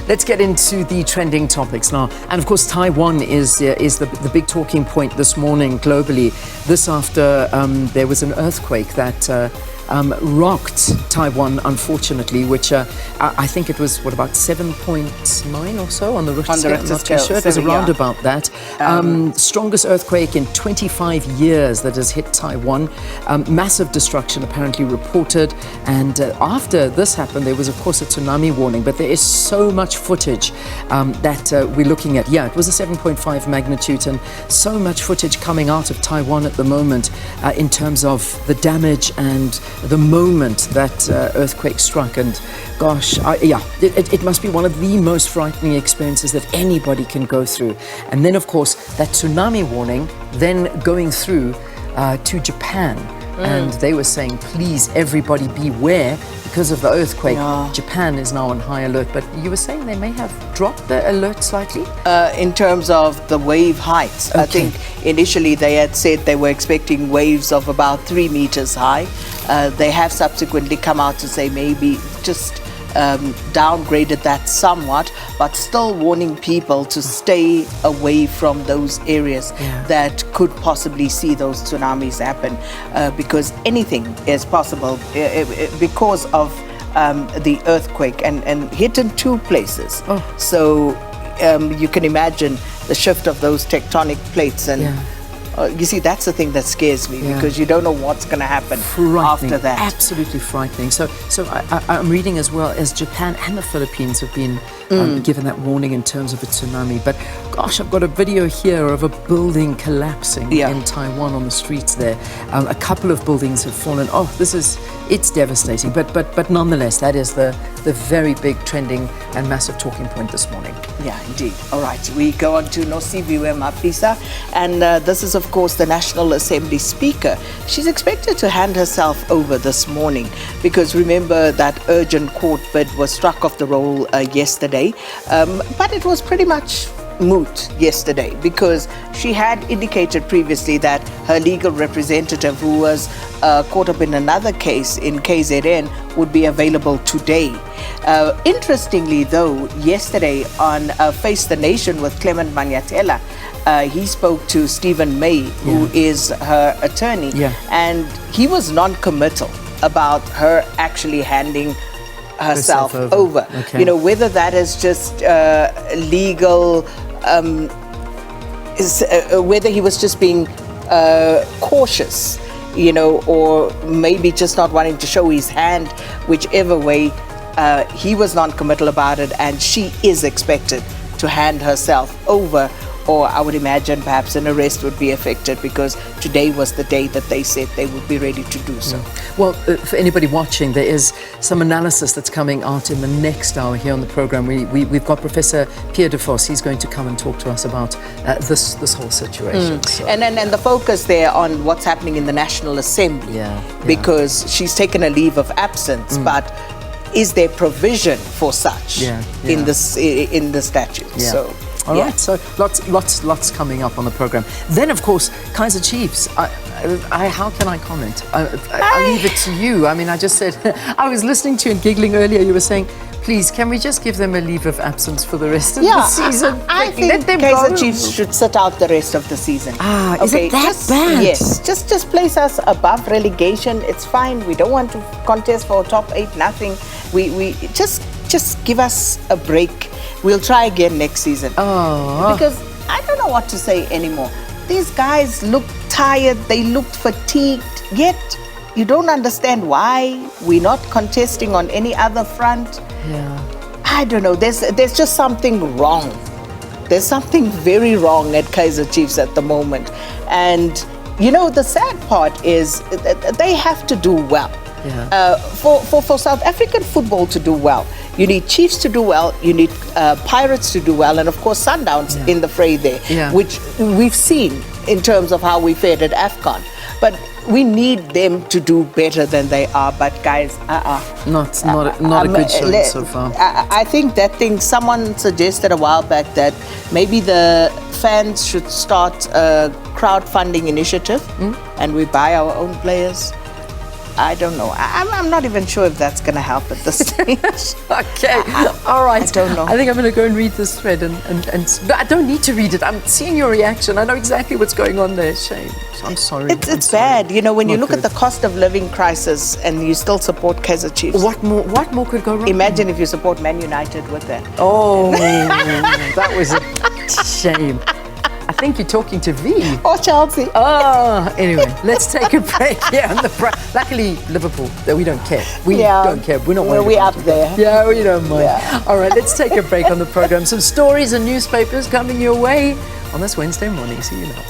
Let's get into the trending topics now. And of course, Taiwan is the big talking point this morning globally. This after there was an earthquake that rocked Taiwan, unfortunately, which I think it was, about 7.9 or so on the Richter scale? I'm not too sure. It was around about that. Strongest earthquake in 25 years that has hit Taiwan. Massive destruction apparently reported. And after this happened, there was, of course, a tsunami warning. But there is so much footage that we're looking at. Yeah, it was a 7.5 magnitude, and so much footage coming out of Taiwan at the moment in terms of the damage and the moment that earthquake struck. And gosh, it must be one of the most frightening experiences that anybody can go through. And then, of course, that tsunami warning then going through to Japan. And they were saying, please, everybody beware because of the earthquake. Yeah. Japan is now on high alert. But you were saying they may have dropped the alert slightly? In terms of the wave heights. Okay. I think initially they had said they were expecting waves of about 3 meters high. They have subsequently come out to say maybe just downgraded that somewhat, but still warning people to stay away from those areas that could possibly see those tsunamis happen, because anything is possible because of the earthquake and hit in 2 places. So you can imagine the shift of those tectonic plates, and you see, that's the thing that scares me, because you don't know what's going to happen after that. Absolutely frightening. So I'm reading as well as Japan and the Philippines have been given that warning in terms of a tsunami. But gosh, I've got a video here of a building collapsing in Taiwan on the streets there. A couple of buildings have fallen. It's devastating. But nonetheless, that is the very big trending and massive talking point this morning. Yeah, indeed. All right, we go on to Nosiviwe Mapisa, and this is, of course, the National Assembly Speaker. She's expected to hand herself over this morning because remember that urgent court bid was struck off the roll yesterday, but it was pretty much moot yesterday because she had indicated previously that her legal representative, who was caught up in another case in KZN, would be available today. Interestingly, though, yesterday on Face the Nation with Clement Manyatela, he spoke to Stephen May, who is her attorney, and he was non-committal about her actually handing herself over. Okay. You know, whether that is just legal, whether he was just being cautious, you know, or maybe just not wanting to show his hand, whichever way, he was non-committal about it, and she is expected to hand herself over, or I would imagine perhaps an arrest would be affected because today was the day that they said they would be ready to do so. Well, for anybody watching, there is some analysis that's coming out in the next hour here on the program. We've got Professor Pierre de Vos. He's going to come and talk to us about this whole situation. So. And the focus there on what's happening in the National Assembly, because she's taken a leave of absence, but is there provision for such in the statute? Yeah. So. All right, so lots coming up on the program. Then, of course, Kaiser Chiefs. How can I comment? I'll leave it to you. I mean, I just said, I was listening to you and giggling earlier. You were saying, please, can we just give them a leave of absence for the rest of the season? I think Kaiser Chiefs should sit out the rest of the season. Is it that bad? Yes, just place us above relegation. It's fine. We don't want to contest for top 8, nothing. We just give us a break. We'll try again next season. Because I don't know what to say anymore. These guys look tired. They look fatigued. Yet you don't understand why we're not contesting on any other front. I don't know. There's just something wrong. There's something very wrong at Kaiser Chiefs at the moment. And, you know, the sad part is they have to do well. For South African football to do well, you need Chiefs to do well, you need Pirates to do well, and of course Sundowns in the fray there, which we've seen in terms of how we fared at AFCON. But we need them to do better than they are. But guys, not a good showing so far. I think that thing someone suggested a while back that maybe the fans should start a crowdfunding initiative and we buy our own players. I don't know. I'm not even sure if that's going to help at this stage. Okay, all right. I don't know. I think I'm going to go and read this thread, and but I don't need to read it. I'm seeing your reaction. I know exactly what's going on there. Shame. So I'm sorry. It's bad. You know, when you Not look at good. the cost of living crisis and you still support Kaiser Chiefs. What more could go wrong? Imagine if you support Man United with that. Oh, that was a shame. I think you're talking to V. Or Chelsea. Oh, anyway, let's take a break here on the luckily, Liverpool, we don't care. We don't care. We're not worried We're about up it. there. Yeah, we don't mind. Yeah. All right, let's take a break on the program. Some stories and newspapers coming your way on this Wednesday morning. See you now.